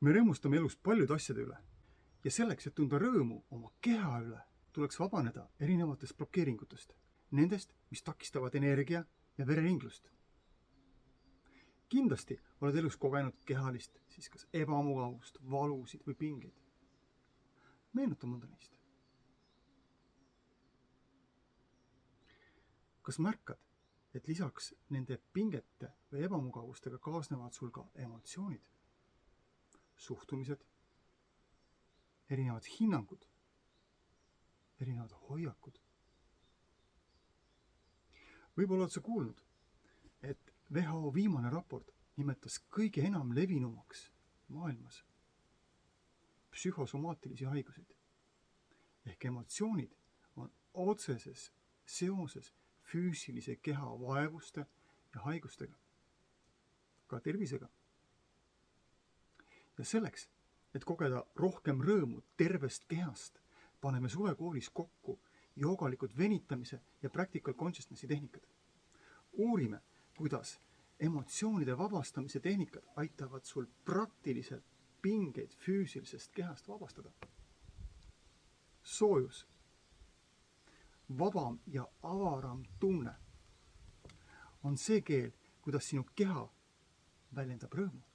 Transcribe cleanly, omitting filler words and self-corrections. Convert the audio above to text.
Me rõõmustame elus paljude asjade üle ja selleks, et tunda rõõmu oma keha üle, tuleks vabaneda erinevatest blokeeringutest, nendest, mis takistavad energia ja vereringlust. Kindlasti oled elus kogenud kehalist, siis kas ebamugavust, valusid või pingeid. Meenuta mõnda neist. Kas märkad, et lisaks nende pingete või ebamugavustega kaasnevad sul ka emotsioonid, suhtumised, erinevad hinnangud, erinevad hoiakud? Võib-olla oled sa kuulnud, et WHO viimane raport nimetas kõige enam levinumaks maailmas psühhosomaatilisi haiguseid. Ehk emotsioonid on otseses seoses füüsilise keha vaevuste ja haigustega, ka tervisega. Ja selleks, et kogeda rohkem rõõmu tervest kehast, paneme suvekoolis kokku joogalikud venitamise ja practical consciousnessi tehnikad. Uurime, kuidas emotsioonide vabastamise tehnikad aitavad sul praktiliselt pingeid füüsilisest kehast vabastada. Soojus, vabam ja avaram tunne on see keel, kuidas sinu keha väljendab rõõmu.